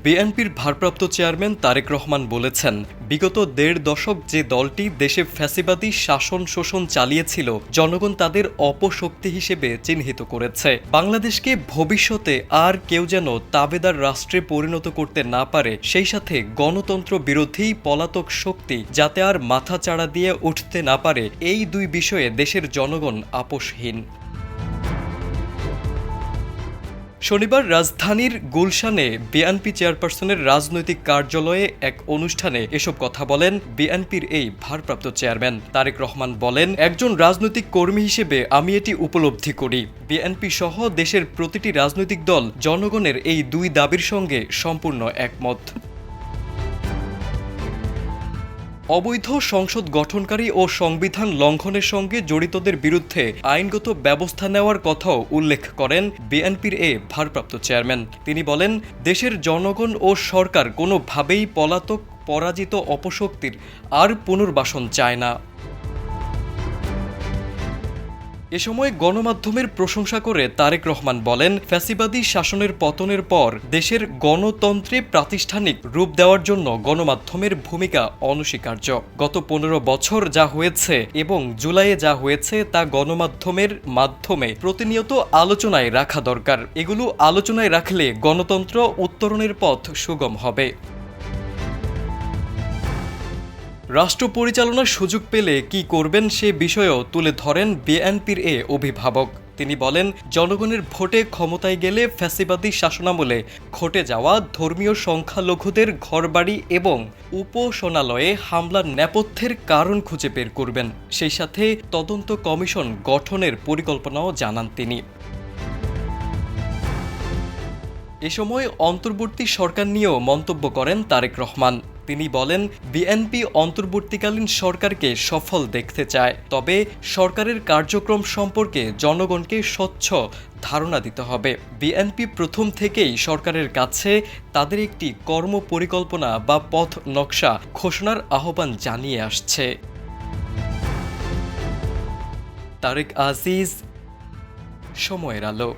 বিএনপির ভারপ্রাপ্ত চেয়ারম্যান তারেক রহমান বলেছেন, বিগত ১.৫ দশক যে দলটি দেশে ফ্যাসিবাদী শাসন শোষণ চালিয়েছিল, জনগণ তাদের অপশক্তি হিসেবে চিহ্নিত করেছে। বাংলাদেশকে ভবিষ্যতে আর কেউ যেন তাবেদার রাষ্ট্রে পরিণত করতে না পারে, সেই সাথে গণতন্ত্র বিরোধী পলাতক শক্তি যাতে আর মাথাচাড়া দিয়ে উঠতে না পারে, এই দুই বিষয়ে দেশের জনগণ আপোষহীন। শনিবার রাজধানীর গুলশানে বিএনপি চেয়ারপারসনের রাজনৈতিক কার্যালয়ে এক অনুষ্ঠানে এসব কথা বলেন বিএনপির এই ভারপ্রাপ্ত চেয়ারম্যান। তারেক রহমান বলেন, একজন রাজনৈতিক কর্মী হিসেবে আমি এটি উপলব্ধি করি। বিএনপি সহ দেশের প্রতিটি রাজনৈতিক দল জনগণের এই দুই দাবির সঙ্গে সম্পূর্ণ একমত। অবৈধ সংসদ গঠনকারী ও সংবিধান লঙ্ঘনের সঙ্গে জড়িতদের বিরুদ্ধে আইনগত ব্যবস্থা নেওয়ার কথাও উল্লেখ করেন বিএনপির ভারপ্রাপ্ত চেয়ারম্যান। তিনি বলেন, দেশের জনগণ ও সরকার কোনোভাবেই পলাতক পরাজিত অপশক্তির আর পুনর্বাসন চায় না। এ সময় গণমাধ্যমের প্রশংসা করে তারেক রহমান বলেন, ফ্যাসিবাদী শাসনের পতনের পর দেশের গণতন্ত্রে প্রাতিষ্ঠানিক রূপ দেওয়ার জন্য গণমাধ্যমের ভূমিকা অনস্বীকার্য। গত ১৫ বছর যা হয়েছে এবং জুলাইয়ে যা হয়েছে তা গণমাধ্যমের মাধ্যমে প্রতিনিয়ত আলোচনায় রাখা দরকার। এগুলো আলোচনায় রাখলে গণতন্ত্র উত্তরণের পথ সুগম হবে। রাষ্ট্র পরিচালনার সুযোগ পেলে কি করবেন সে বিষয়েও তুলে ধরেন বিএনপির অভিভাবক। তিনি বলেন, জনগণের ভোটে ক্ষমতায় গেলে ফ্যাসিবাদী শাসনামলে ঘটে যাওয়া ধর্মীয় সংখ্যালঘুদের ঘরবাড়ি এবং উপাসনালয়ে হামলার নেপথ্যের কারণ খুঁজে বের করবেন। সেই সাথে তদন্ত কমিশন গঠনের পরিকল্পনাও জানান তিনি। এ সময় অন্তর্বর্তী সরকার নিয়েও মন্তব্য করেন তারেক রহমান। তিনি বলেন, বিএনপি অন্তর্বর্তীকালীন সরকারকে সফল দেখতে চায়, তবে সরকারের কার্যক্রম সম্পর্কে জনগণকে স্বচ্ছ ধারণা দিতে হবে। বিএনপি প্রথম থেকেই সরকারের কাছে তাদের একটি কর্মপরিকল্পনা বা পথ নকশা ঘোষণার আহ্বান জানিয়ে আসছে। তারেক আজিজ, সময়ের আলো।